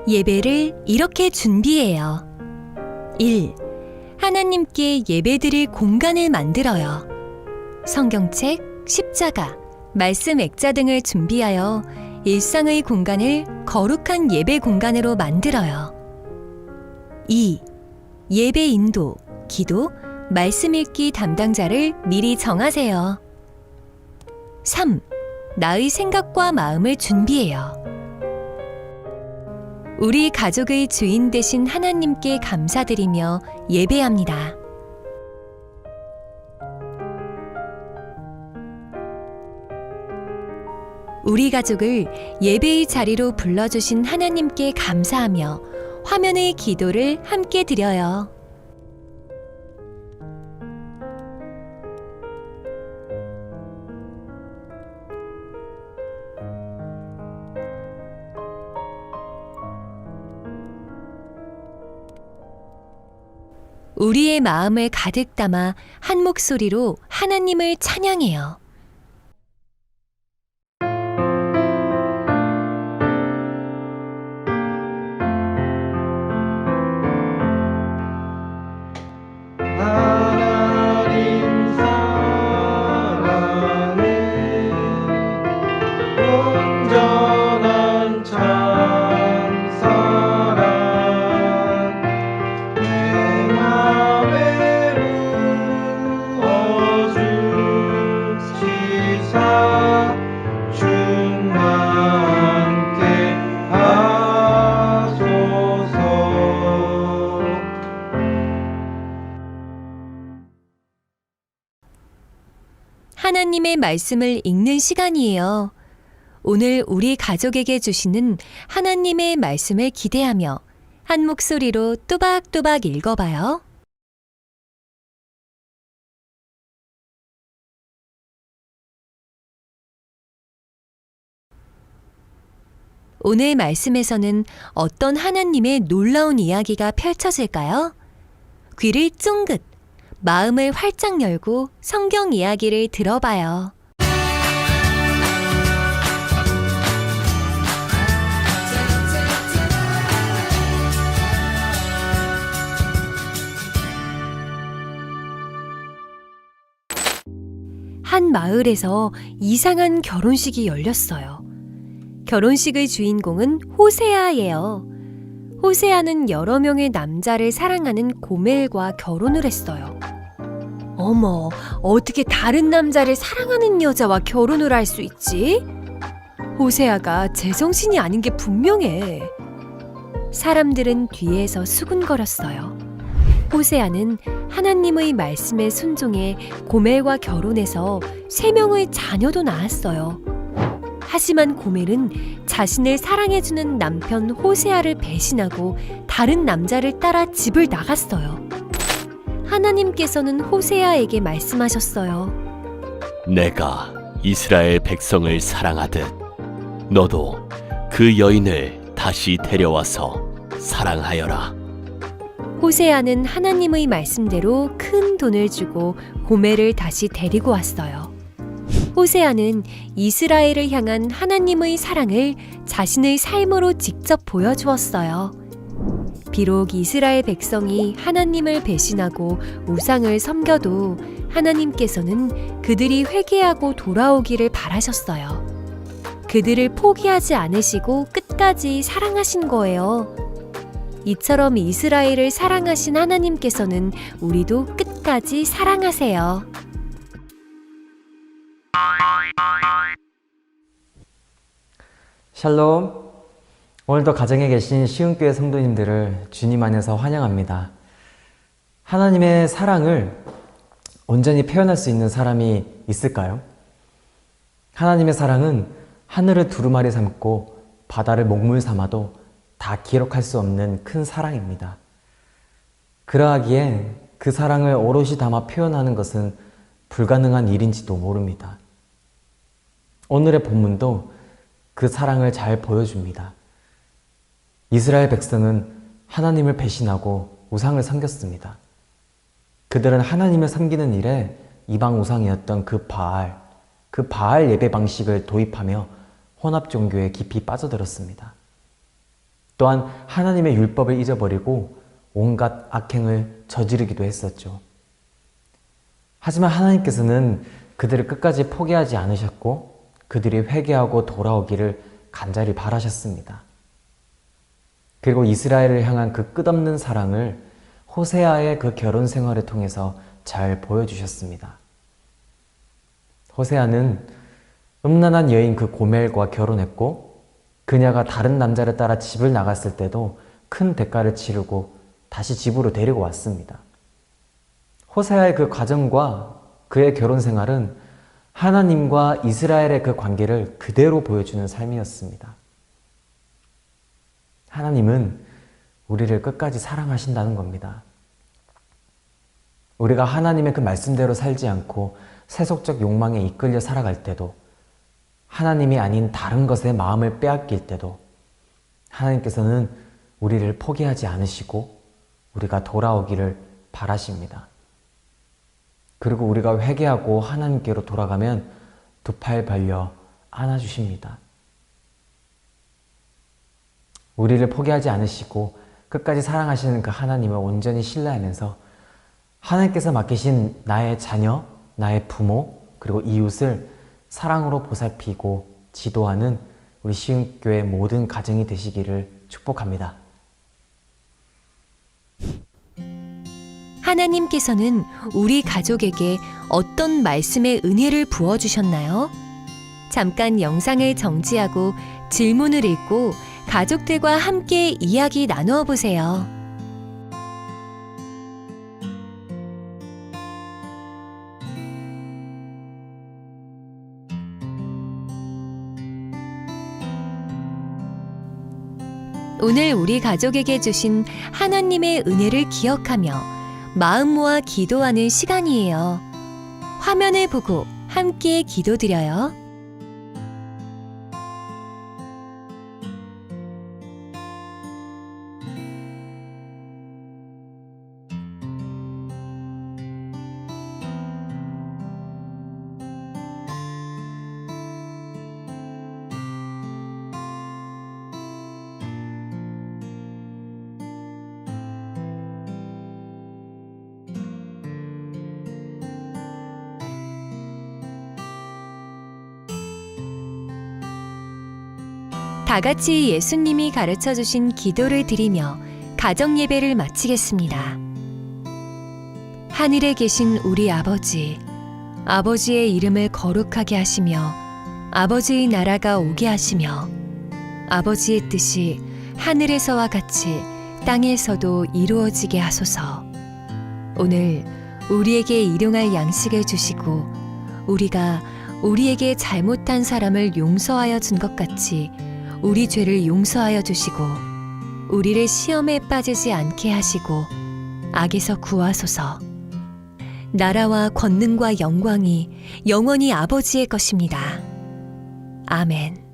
예배를 이렇게 준비해요. 1. 하나님께 예배드릴 공간을 만들어요. 성경책, 십자가, 말씀 액자 등을 준비하여 일상의 공간을 거룩한 예배 공간으로 만들어요. 2. 예배 인도, 기도, 말씀 읽기 담당자를 미리 정하세요. 3. 나의 생각과 마음을 준비해요. 우리 가족의 주인 되신 하나님께 감사드리며 예배합니다. 우리 가족을 예배의 자리로 불러주신 하나님께 감사하며 화면의 기도를 함께 드려요. 우리의 마음을 가득 담아 한 목소리로 하나님을 찬양해요. 하나님 사랑에 온전한 찬사랑 내 맘에 부어주시사 충만케 하소서. 하나님의 말씀을 읽는 시간이에요. 오늘 우리 가족에게 주시는 하나님의 말씀을 기대하며 한 목소리로 또박또박 읽어봐요. 오늘 말씀에서는 어떤 하나님의 놀라운 이야기가 펼쳐질까요? 귀를 쫑긋, 마음을 활짝 열고 성경 이야기를 들어봐요. 한 마을에서 이상한 결혼식이 열렸어요. 결혼식의 주인공은 호세아예요. 호세아는 여러 명의 남자를 사랑하는 고멜과 결혼을 했어요. 어머, 어떻게 다른 남자를 사랑하는 여자와 결혼을 할 수 있지? 호세아가 제정신이 아닌 게 분명해. 사람들은 뒤에서 수군거렸어요. 호세아는 하나님의 말씀에 순종해 고멜과 결혼해서 3명의 자녀도 낳았어요. 하지만 고멜은 자신을 사랑해주는 남편 호세아를 배신하고 다른 남자를 따라 집을 나갔어요. 하나님께서는 호세아에게 말씀하셨어요. 내가 이스라엘 백성을 사랑하듯 너도 그 여인을 다시 데려와서 사랑하여라. 호세아는 하나님의 말씀대로 큰 돈을 주고 고멜을 다시 데리고 왔어요. 호세아는 이스라엘을 향한 하나님의 사랑을 자신의 삶으로 직접 보여주었어요. 비록 이스라엘 백성이 하나님을 배신하고 우상을 섬겨도 하나님께서는 그들이 회개하고 돌아오기를 바라셨어요. 그들을 포기하지 않으시고 끝까지 사랑하신 거예요. 이처럼 이스라엘을 사랑하신 하나님께서는 우리도 끝까지 사랑하세요. 샬롬. 오늘도 가정에 계신 시흥교회 성도님들을 주님 안에서 환영합니다. 하나님의 사랑을 온전히 표현할 수 있는 사람이 있을까요? 하나님의 사랑은 하늘을 두루마리 삼고 바다를 먹물 삼아도 다 기록할 수 없는 큰 사랑입니다. 그러하기에 그 사랑을 오롯이 담아 표현하는 것은 불가능한 일인지도 모릅니다. 오늘의 본문도 그 사랑을 잘 보여줍니다. 이스라엘 백성은 하나님을 배신하고 우상을 섬겼습니다. 그들은 하나님을 섬기는 일에 이방 우상이었던 그 바알 예배 방식을 도입하며 혼합 종교에 깊이 빠져들었습니다. 또한 하나님의 율법을 잊어버리고 온갖 악행을 저지르기도 했었죠. 하지만 하나님께서는 그들을 끝까지 포기하지 않으셨고 그들이 회개하고 돌아오기를 간절히 바라셨습니다. 그리고 이스라엘을 향한 그 끝없는 사랑을 호세아의 그 결혼 생활을 통해서 잘 보여주셨습니다. 호세아는 음란한 여인 그 고멜과 결혼했고 그녀가 다른 남자를 따라 집을 나갔을 때도 큰 대가를 치르고 다시 집으로 데리고 왔습니다. 호세아의 그 과정과 그의 결혼 생활은 하나님과 이스라엘의 그 관계를 그대로 보여주는 삶이었습니다. 하나님은 우리를 끝까지 사랑하신다는 겁니다. 우리가 하나님의 그 말씀대로 살지 않고 세속적 욕망에 이끌려 살아갈 때도, 하나님이 아닌 다른 것에 마음을 빼앗길 때도 하나님께서는 우리를 포기하지 않으시고 우리가 돌아오기를 바라십니다. 그리고 우리가 회개하고 하나님께로 돌아가면 두 팔 벌려 안아주십니다. 우리를 포기하지 않으시고 끝까지 사랑하시는 그 하나님을 온전히 신뢰하면서 하나님께서 맡기신 나의 자녀, 나의 부모, 그리고 이웃을 사랑으로 보살피고 지도하는 우리 시흥교회 모든 가정이 되시기를 축복합니다. 하나님께서는 우리 가족에게 어떤 말씀의 은혜를 부어주셨나요? 잠깐 영상을 정지하고 질문을 읽고 가족들과 함께 이야기 나누어 보세요. 오늘 우리 가족에게 주신 하나님의 은혜를 기억하며 마음 모아 기도하는 시간이에요. 화면을 보고 함께 기도드려요. 다 같이 예수님이 가르쳐 주신 기도를 드리며 가정 예배를 마치겠습니다. 하늘에 계신 우리 아버지, 아버지의 이름을 거룩하게 하시며 아버지의 나라가 오게 하시며 아버지의 뜻이 하늘에서와 같이 땅에서도 이루어지게 하소서. 오늘 우리에게 일용할 양식을 주시고 우리가 우리에게 잘못한 사람을 용서하여 준 것 같이 우리 죄를 용서하여 주시고 우리를 시험에 빠지지 않게 하시고 악에서 구하소서. 나라와 권능과 영광이 영원히 아버지의 것입니다. 아멘.